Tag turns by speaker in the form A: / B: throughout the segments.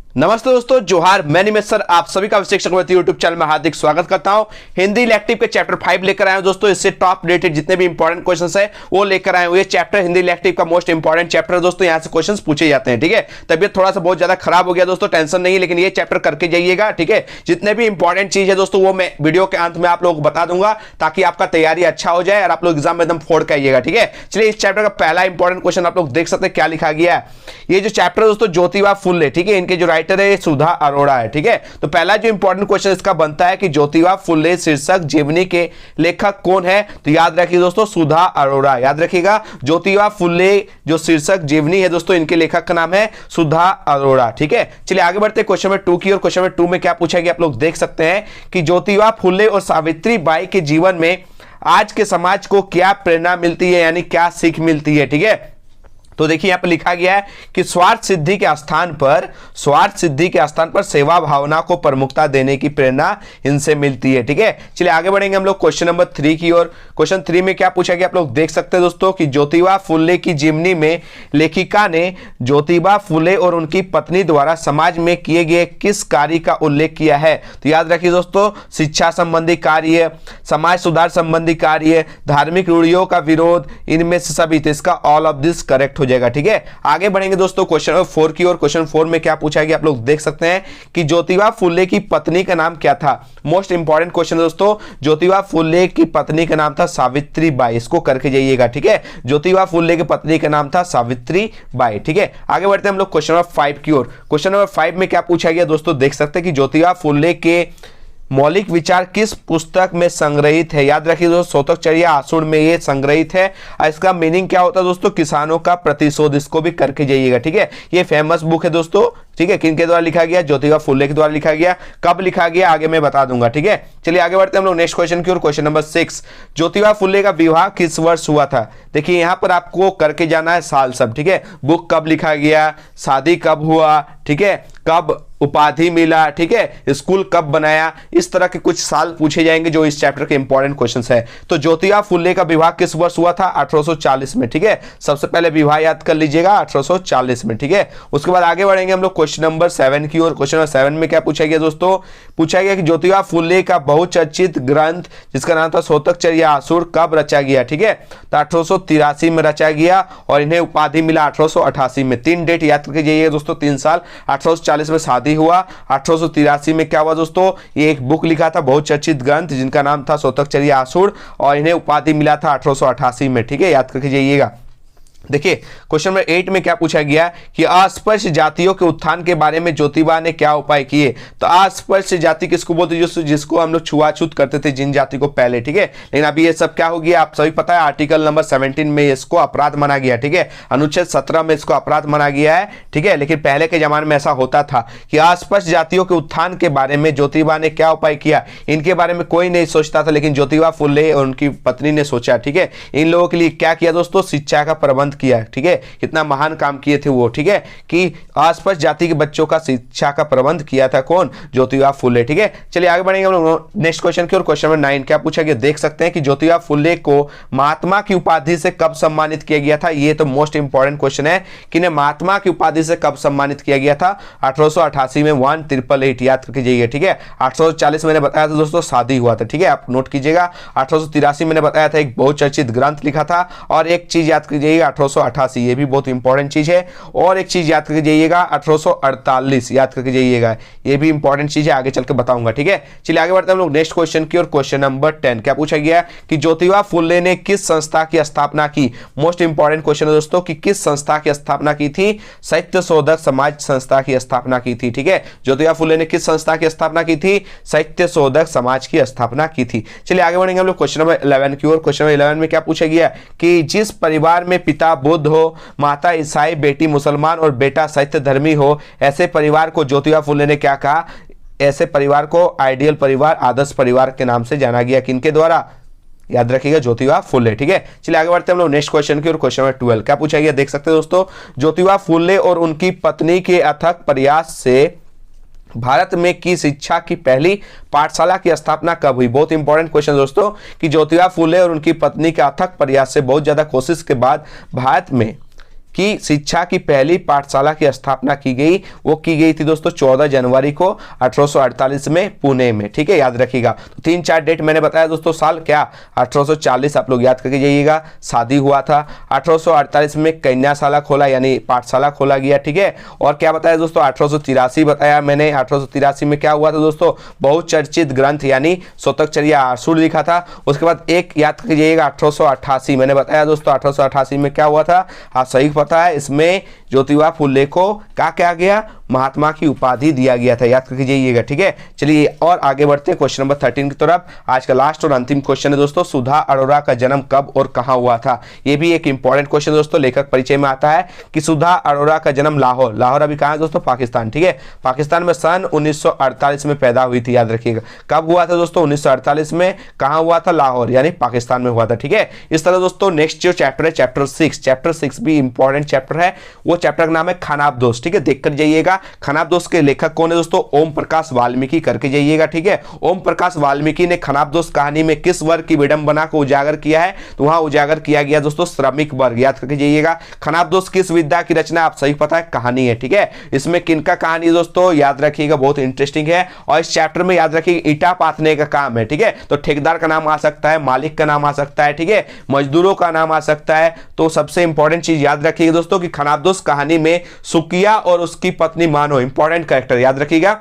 A: नमस्ते दोस्तों, जोहार। मैं निमेश सर आप सभी का अभिषेक चक्रवर्ती यूट्यूब चैनल में हार्दिक स्वागत करता हूं। हिंदी इलेक्टिव के चैप्टर 5 लेकर आए हूं दोस्तों। इससे टॉप रिलेटेड जितने भी इंपॉर्टेंट क्वेश्चंस है वो लेकर आए हूं। ये चैप्टर हिंदी इलेक्टिव का मोस्ट इंपॉर्टेंट चैप्टर है दोस्तों। यहां से क्वेश्चंस पूछे जाते हैं। ठीक है, तबियत थोड़ा सा बहुत ज्यादा खराब हो गया दोस्तों, टेंशन नहीं, लेकिन ये चैप्टर करके जाइएगा। ठीक है, जितने भी इंपॉर्टेंट चीज है दोस्तों वो मैं वीडियो के अंत में आप लोगों को बता दूंगा, ताकि आपका तैयारी अच्छा हो जाए और आप लोग एग्जाम में एकदम फोड़ के आइएगा। ठीक है, चलिए इस चैप्टर का पहला इंपॉर्टेंट क्वेश्चन आप लोग देख सकते हैं क्या लिखा गया है। ये जो चैप्टर दोस्तों ज्योतिबा फुले, ठीक है, इनके जो राइटर है सुधा अरोड़ा है। ठीक है, तो पहला जो इंपॉर्टेंट क्वेश्चन इसका बनता है कि ज्योतिबा फुले शीर्षक जीवनी के लेखक कौन है। तो याद रखिए दोस्तों, सुधा अरोड़ा। याद रखिएगा, ज्योतिबा फुले जो शीर्षक जीवनी है दोस्तों, इनके लेखक का नाम है सुधा अरोड़ा। ठीक है, चलिए आगे बढ़ते हैं क्वेश्चन नंबर 2 की ओर। क्वेश्चन नंबर 2 में क्या पूछा गया आप लोग देख सकते हैं कि ज्योतिबा फुले और सावित्री बाई के जीवन में आज के समाज को क्या प्रेरणा मिलती है, यानी क्या सीख मिलती है। ठीक है, तो देखिए यहां पर लिखा गया है कि स्वार्थ सिद्धि के स्थान पर सेवा भावना को प्रमुखता देने की प्रेरणा इनसे मिलती है। ठीक है, चलिए आगे बढ़ेंगे हम लोग क्वेश्चन नंबर 3 की ओर। क्वेश्चन 3 में क्या पूछा गया आप लोग देख सकते हैं दोस्तों कि ज्योतिबा फुले की जीवनी में लेखिका ने ज्योतिबा फुले और उनकी पत्नी द्वारा समाज में किए गए किस कार्य का उल्लेख किया है। तो याद रखिए दोस्तों, शिक्षा संबंधी कार्य, समाज सुधार संबंधी कार्य, धार्मिक रूढ़ियों का विरोध, इनमें से सभी। तो इसका ऑल ऑफ दिस करेक्ट हो जाएगा। ठीक है, आगे बढ़ेंगे दोस्तों क्वेश्चन नंबर 4 की ओर। क्वेश्चन 4 में क्या पूछा गया आप लोग देख सकते हैं कि ज्योतिबा फुले की पत्नी का नाम क्या था। मोस्ट इंपॉर्टेंट क्वेश्चन दोस्तों, ज्योतिबा फुले की पत्नी का नाम था सावित्री बाई। इसको करके जाइएगा। ठीक है, ज्योतिबा फुले की पत्नी का नाम था सावित्री बाई। ठीक है, आगे बढ़ते हैं हम लोग क्वेश्चन नंबर 5 की ओर। क्वेश्चन नंबर 5 में क्या पूछा गया दोस्तों देख सकते हैं कि ज्योतिबा फुले के मौलिक विचार किस पुस्तक में संग्रहित है। याद रखिए दोस्तों, शोतकचर्या आसुड़ में ये संग्रहित है। इसका मीनिंग क्या होता है दोस्तों, किसानों का प्रतिशोध। इसको भी करके जाइएगा। ठीक है, ये फेमस बुक है दोस्तों। ठीक है, किनके द्वारा लिखा गया, ज्योतिबा फुले के द्वारा लिखा गया। कब लिखा गया आगे मैं बता दूंगा। ठीक है, चलिए आगे बढ़ते हैं हम लोग नेक्स्ट क्वेश्चन की ओर। क्वेश्चन नंबर 6, ज्योतिबा फुले का विवाह किस वर्ष हुआ था। देखिए यहां पर आपको करके जाना है साल सब। ठीक है, बुक कब लिखा गया, शादी कब हुआ, ठीक है, कब उपाधि मिला, ठीक है, स्कूल कब बनाया, इस तरह के कुछ साल पूछे जाएंगे जो इस चैप्टर के इंपॉर्टेंट क्वेश्चंस है। तो ज्योतिबा फुले का विवाह किस वर्ष हुआ था, 1840 में। ठीक है, सबसे पहले विवाह याद कर लीजिएगा 1840 में। ठीक है, उसके बाद आगे बढ़ेंगे हम लोग क्वेश्चन नंबर 7 की ओर। क्वेश्चन नंबर 7 में क्या पूछा गया दोस्तों, पूछा गया कि ज्योतिबा फुले का बहुचर्चित ग्रंथ जिसका नाम था शोतकचर्या आसुड़ कब रचा गया। ठीक है, तो 1883 में रचा गया और इन्हें उपाधि मिला 1888 में। 3 डेट याद करके जाइएगा दोस्तों, 3 साल। 1840 में शादी हुआ, 1883 में क्या हुआ दोस्तों, ये एक बुक लिखा था बहुचर्चित ग्रंथ जिनका नाम था शोतकचर्या आसुड़ और इन्हें उपाधि मिला था 1888 में। ठीक है, याद करके जाइएगा। देखिए क्वेश्चन नंबर 8 में क्या पूछा गया कि अस्पृश्य जातियों के उत्थान के बारे में ज्योतिबा ने क्या उपाय किए। तो अस्पृश्य जाति किसको बोलते हैं, जिसको हम लोग छुआछूत करते थे जिन जाति को पहले। ठीक है, लेकिन अभी ये सब क्या हो गया आप सभी पता है, आर्टिकल नंबर 17 में इसको अपराध माना गया। ठीक है, अनुच्छेद 17 में इसको अपराध माना गया है। ठीक है, लेकिन पहले के जमाने में ऐसा होता था कि अस्पृश्य जातियों के उत्थान के बारे में ज्योतिबा ने क्या उपाय किया। इनके बारे में कोई नहीं सोचता था, लेकिन ज्योतिबा फुले और उनकी पत्नी ने सोचा। ठीक है, इन लोगों के लिए क्या किया दोस्तों, शिक्षा का प्रबंध किया। ठीक है, कितना महान काम किए थे वो। ठीक है, कि अस्पृश्य जाति के बच्चों का शिक्षा का प्रबंध किया था कौन, ज्योतिबा फुले। ठीक है, चलिए आगे बढ़ेंगे हम लोग नेक्स्ट क्वेश्चन की ओर। क्वेश्चन नंबर 9 क्या पूछा गया देख सकते हैं कि ज्योतिबा फुले को महात्मा की उपाधि से कब सम्मानित किया गया था। ये तो मोस्ट इंपॉर्टेंट क्वेश्चन है कि इन्हें महात्मा की उपाधि से कब सम्मानित किया गया था। 1888 में 1888 याद करके जाइए। ठीक है, 1840 मैंने बताया था दोस्तों शादी हुआ था। ठीक है, आप नोट कीजिएगा। 1883 मैंने बताया था एक बहुचर्चित ग्रंथ लिखा था। और एक चीज याद कीजिएगा 1888, ये भी बहुत इंपॉर्टेंट चीज है। और एक चीज याद करके जाइएगा 1848 याद करके जाइएगा, ये भी इंपॉर्टेंट चीज है, आगे चल के बताऊंगा। ठीक है, चलिए आगे बढ़ते हैं हम लोग नेक्स्ट क्वेश्चन की ओर। क्वेश्चन नंबर 10 क्या पूछा गया कि ज्योतिबा फुले ने किस संस्था की स्थापना की। मोस्ट इंपॉर्टेंट क्वेश्चन है दोस्तों कि किस संस्था की स्थापना की थी, सत्य शोधक समाज संस्था की स्थापना की थी। ठीक है, ज्योतिबा फुले ने किस संस्था की स्थापना की थी, सत्य शोधक समाज की स्थापना की थी। चलिए आगे बढ़ेंगे हम लोग क्वेश्चन नंबर 11 की ओर। क्वेश्चन नंबर 11 में क्या पूछा गया कि जिस परिवार में पिता बुद्ध हो, माता ईसाई, बेटी मुसलमान और बेटा सत्य धर्मी हो, ऐसे परिवार को ज्योतिबा फुले ने क्या कहा, ऐसे परिवार को आइडियल परिवार, आदर्श परिवार के नाम से जाना गया। किनके द्वारा, याद रखिएगा ज्योतिबा फुले। ठीक है, चलिए आगे बढ़ते हैं हम लोग नेक्स्ट क्वेश्चन की ओर। क्वेश्चन नंबर 12 क्या पूछा गया देख सकते हैं दोस्तों, ज्योतिबा फुले और उनकी पत्नी के अथक प्रयास से भारत में की शिक्षा की पहली पाठशाला की स्थापना कब हुई। बहुत इंपॉर्टेंट क्वेश्चन दोस्तों कि ज्योतिबा फुले और उनकी पत्नी के अथक प्रयास से बहुत ज्यादा कोशिश के बाद भारत में कि शिक्षा की पहली पाठशाला की स्थापना की गई, वो की गई थी दोस्तों 14 जनवरी को 1848 में पुणे में, ठीक है, याद रखिएगा। तो 3-4 डेट मैंने बताया दोस्तों, साल क्या 1840 आप लोग याद करके जाइएगा, शादी हुआ था। 1848 में कन्याशाला खोला यानी पाठशाला खोला गया, ठीक है। और क्या बताया दोस्तों 1883 बताया मैंने, 1883 में क्या हुआ था दोस्तों, बहुचर्चित ग्रंथ यानी शतकचर्या आशुर लिखा था। उसके बाद एक याद करके जाइएगा 1888 मैंने बताया दोस्तों, 1888 में क्या हुआ था, आप सही पता है, इसमें ज्योतिबा फुले को क्या गया, महात्मा की उपाधि दिया गया था, याद करके जाइएगा, ठीक है। चलिए और आगे बढ़ते हैं क्वेश्चन नंबर 13 की तरफ। आज का लास्ट और अंतिम क्वेश्चन है दोस्तों, सुधा अरोरा का जन्म कब और कहां हुआ था। ये भी एक इंपॉर्टेंट क्वेश्चन दोस्तों, लेखक परिचय में आता है कि सुधा अरोरा का जन्म लाहौर अभी कहां है दोस्तों, पाकिस्तान, ठीक है, पाकिस्तान में सन 1948 में पैदा हुई थी, याद रखिएगा। कब हुआ था दोस्तों, 1948 में। कहां हुआ था, लाहौर यानी पाकिस्तान में हुआ था, ठीक है। इस तरह दोस्तों नेक्स्ट जो चैप्टर है चैप्टर 6 भी इंपॉर्टेंट चैप्टर है, वो चैप्टर का नाम है खानाबदोश, ठीक है, देखकर जाइएगा। खानाबदोश के लेखक कौन है दोस्तों, ओम प्रकाश वाल्मीकि करके जाइएगा, ठीक है। ओम प्रकाश वाल्मीकि ने खानाबदोश कहानी में किस वर्ग की विडंबना को उजागर किया है, तो वहां उजागर किया गया दोस्तों श्रमिक वर्ग, याद करके जाइएगा। खानाबदोश किस विद्या की रचना, आप सही पता है, कहानी है, ठीक है। इसमें किनका कहानी है दोस्तों, याद रखिएगा, बहुत इंटरेस्टिंग है। और इस चैप्टर में याद रखिएगा ईटा पाथने का काम है, ठीक है। तो ठेकेदार का नाम आ सकता है, मालिक का नाम आ सकता है, ठीक है, मजदूरों का नाम आ सकता है। तो सबसे इंपॉर्टेंट चीज याद रखिएगा दोस्तों कि खानाबदोश कहानी में सुकिया और उसकी पत्नी मानो इंपॉर्टेंट कैरेक्टर, याद रखिएगा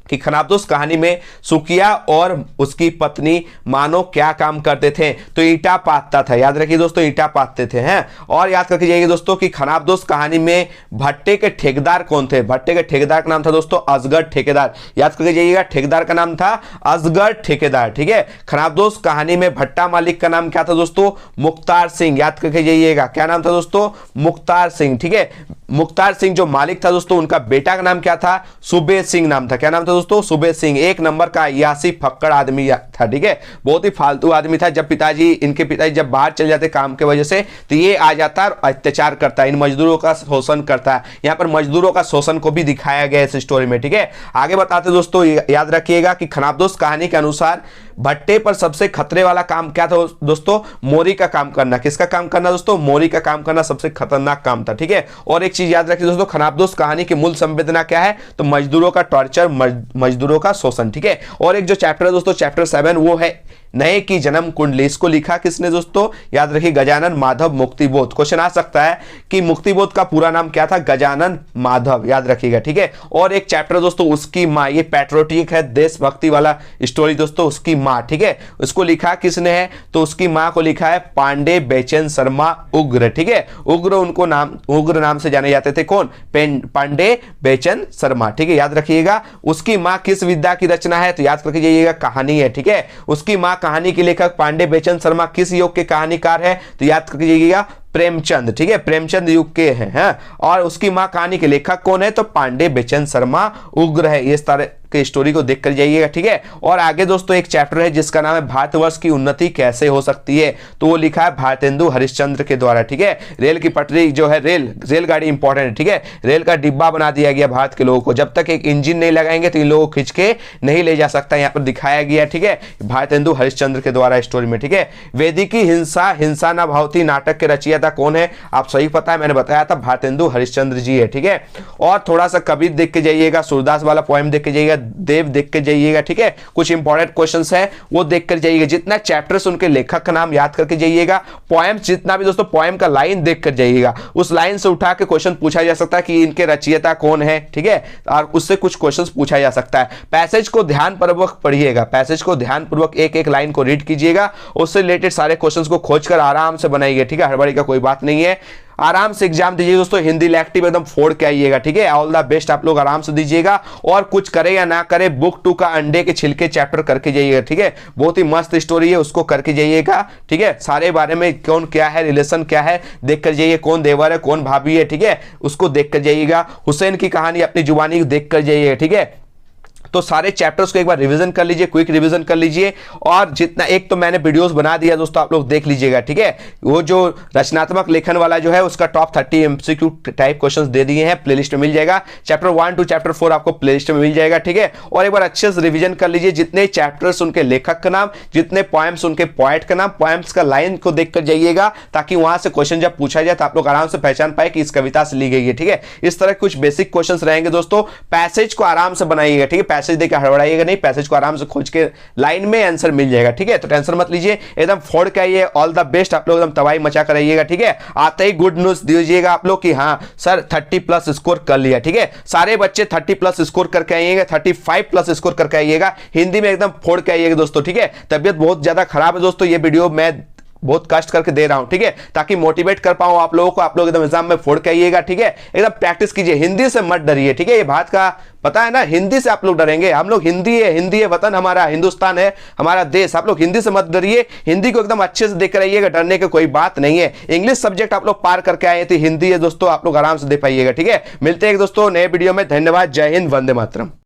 A: कि खानाबदोश कहानी में सुकिया और उसकी पत्नी मानो क्या काम करते थे, तो ईटा पाथता था, याद रखिए दोस्तों, ईटा पाथते थे, हैं। और याद करके जाइए दोस्तों कि खानाबदोश कहानी में भट्टे के ठेकेदार कौन थे, भट्टे के ठेकेदार का नाम था दोस्तों असगर ठेकेदार, याद करके जाइएगा, ठेकेदार का नाम था असगर ठेकेदार, ठीक है। खानाबदोश कहानी में भट्टा मालिक का नाम क्या था दोस्तों, मुख्तार सिंह, याद करके जाइएगा, क्या नाम था दोस्तों, मुख्तार सिंह, ठीक है। मुख्तार सिंह जो मालिक था दोस्तों, उनका बेटा का नाम क्या था, सुबेद सिंह नाम था, क्या नाम था दोस्तों, सुबेद सिंह। एक नंबर का यासी फक्कड़ आदमी था, ठीक है, बहुत ही फालतू आदमी था। जब इनके पिताजी जब बाहर चले जाते काम के वजह से, तो ये आ जाता है और अत्याचार करता है, इन मजदूरों का शोषण करता है। यहाँ पर मजदूरों का शोषण को भी दिखाया गया इस स्टोरी में, ठीक है। आगे बताते दोस्तों, याद रखिएगा कि खानाबदोश कहानी के अनुसार भट्टे पर सबसे खतरे वाला काम क्या था दोस्तों, मोरी का काम करना। किसका काम करना दोस्तों, मोरी का काम करना सबसे खतरनाक काम था, ठीक है। और एक चीज याद रखिए दोस्तों, खानाबदोश कहानी की मूल संवेदना क्या है, तो मजदूरों का टॉर्चर, मजदूरों का शोषण, ठीक है। और एक जो चैप्टर है दोस्तों चैप्टर 7 वो है नए की जन्म कुंडली। इसको लिखा किसने दोस्तों, याद रखिए गजानन माधव मुक्तिबोध। क्वेश्चन आ सकता है कि मुक्तिबोध का पूरा नाम क्या था, गजानन माधव, याद रखिएगा, ठीक है। और एक चैप्टर दोस्तों उसकी माँ, ये पैट्रियोटिक है, देशभक्ति वाला स्टोरी दोस्तों, उसकी माँ, ठीक है। उसको लिखा किसने है, तो उसकी माँ को लिखा है पांडे बेचन शर्मा उग्र, ठीक है। उग्र नाम से जाने जाते थे, कौन, पांडे बेचन शर्मा, ठीक है, याद रखिएगा। उसकी माँ किस विद्या की रचना है, तो याद करके जाइएगा कहानी है, ठीक है। उसकी माँ कहानी के लेखक पांडे बेचन शर्मा किस युग के कहानीकार है, तो याद करके जाइएगा प्रेमचंद, ठीक है, प्रेमचंद युग के हैं। और उसकी मां कहानी के लेखक कौन है, तो पांडे बेचन शर्मा उग्र है। इस तरह के स्टोरी को देख कर जाइएगा, ठीक है। और आगे दोस्तों एक चैप्टर है जिसका नाम है भारतवर्ष की उन्नति कैसे हो सकती है, तो वो लिखा है भारतेंदु हरिश्चंद्र के द्वारा, ठीक है। रेल की पटरी जो है, रेलगाड़ी इंपॉर्टेंट है, ठीक है। रेल का डिब्बा बना दिया गया भारत के लोगों को, जब तक एक इंजन नहीं लगाएंगे तो इन लोगों को खींच के नहीं ले जा सकता, यहाँ पर दिखाया गया, ठीक है, भारतेंदु हरिश्चंद्र के द्वारा स्टोरी में, ठीक है। वेदिकी हिंसा न भावती नाटक के रचयिता कौन है, आप सही पता है, मैंने बताया था भारतेंदु हरिश्चंद्र जी है, ठीक है। और थोड़ा सा कबीर देख के जाइएगा, सूरदास वाला पोएम देख के जाइएगा, देव देख के जाइएगा, ठीक है। कुछ इंपॉर्टेंट क्वेश्चंस है वो देख कर जाइएगा, जितना चैप्टर्स उनके लेखक का नाम याद करके जाइएगा। पोएम जितना भी दोस्तों पोएम का लाइन देख कर जाइएगा, उस लाइन से उठा के क्वेश्चन पूछा जा सकता है कि इनके रचयिता कौन है, ठीक है, और उससे कुछ क्वेश्चंस पूछा जा सकता है। पैसेज को ध्यानपूर्वक पढ़िएगा, पैसेज को ध्यानपूर्वक एक एक लाइन को रीड कीजिएगा, उससे रिलेटेड सारे क्वेश्चंस को खोजकर आराम से बनाइए, ठीक है, हड़बड़ी का कोई बात नहीं है। आराम से एग्जाम दीजिए दोस्तों, हिंदी इलेक्टिव एकदम फोड़ के आइएगा, ठीक है। ऑल द बेस्ट, आप लोग आराम से दीजिएगा, और कुछ करे या ना करे बुक 2 का अंडे के छिलके चैप्टर करके जाइएगा, ठीक है। बहुत ही मस्त स्टोरी है, उसको करके जाइएगा, ठीक है। सारे बारे में कौन क्या है, रिलेशन क्या है देख कर जाइए, कौन देवर है कौन भाभी है, ठीक है, उसको देख कर जाइएगा। हुसैन की कहानी अपनी जुबानी देख कर जाइएगा, ठीक है। तो सारे चैप्टर्स को एक बार रिवीजन कर लीजिए, क्विक रिवीजन कर लीजिए। और जितना एक तो मैंने वीडियोस बना दिया दोस्तों, आप लोग देख लीजिएगा, ठीक है। वो जो रचनात्मक लेखन वाला जो है उसका टॉप 30 एमसीक्यू टाइप क्वेश्चंस दे दिए हैं, प्लेलिस्ट में मिल जाएगा। चैप्टर 1 टू चैप्टर 4 आपको प्लेलिस्ट में मिल जाएगा, ठीक है। और एक बार अच्छे से रिवीजन कर लीजिए, जितने चैप्टर्स उनके लेखक का नाम, जितने पोएम्स उनके पोएट का नाम, पोएम्स का लाइन को देखकर जाइएगा, ताकि वहां से क्वेश्चन जब पूछा जाए तो आप लोग आराम से पहचान पाए कि इस कविता से ली गई है, ठीक है। इस तरह कुछ बेसिक क्वेश्चंस रहेंगे दोस्तों। पैसेज को आराम से बनाइएगा, ठीक है। पैसेज देकर हड़बड़ाइएगा नहीं, पैसेज को आराम से खोज के लाइन में आंसर मिल जाएगा, ठीक है। तो टेंशन मत लीजिए, एकदम फोड़ के आइए। ऑल द बेस्ट, आप लोग एकदम तबाही मचा कर आइएगा, ठीक है। आते ही गुड न्यूज दीजिएगा आप लोग कि हाँ सर 30+ स्कोर कर लिया, ठीक है। सारे बच्चे 30+ स्कोर करके आइएगा, 35+ स्कोर करके आइएगा। हिंदी में एकदम फोड़ के आइएगा दोस्तों, ठीक है। तबियत बहुत ज्यादा खराब है दोस्तों, ये वीडियो मैं बहुत कष्ट करके दे रहा हूं, ठीक है, ताकि मोटिवेट कर पाऊं आप लोगों को। आप लोग एकदम एग्जाम में फोड़ के आइएगा, ठीक है। एकदम प्रैक्टिस कीजिए, हिंदी से मत डरिए, ठीक है। ये बात का पता है ना, हिंदी से आप लोग डरेंगे, हम लोग हिंदी है वतन हमारा, हिंदुस्तान है हमारा देश। आप लोग हिंदी से मत डरिए, हिंदी को एकदम अच्छे से देख रहिएगा, डरने की कोई बात नहीं है। इंग्लिश सब्जेक्ट आप लोग पार करके आए थे, हिंदी है दोस्तों, आप लोग आराम से दे पाइएगा, ठीक है। मिलते हैं दोस्तों नए वीडियो में। धन्यवाद, जय हिंद, वंदे मातरम।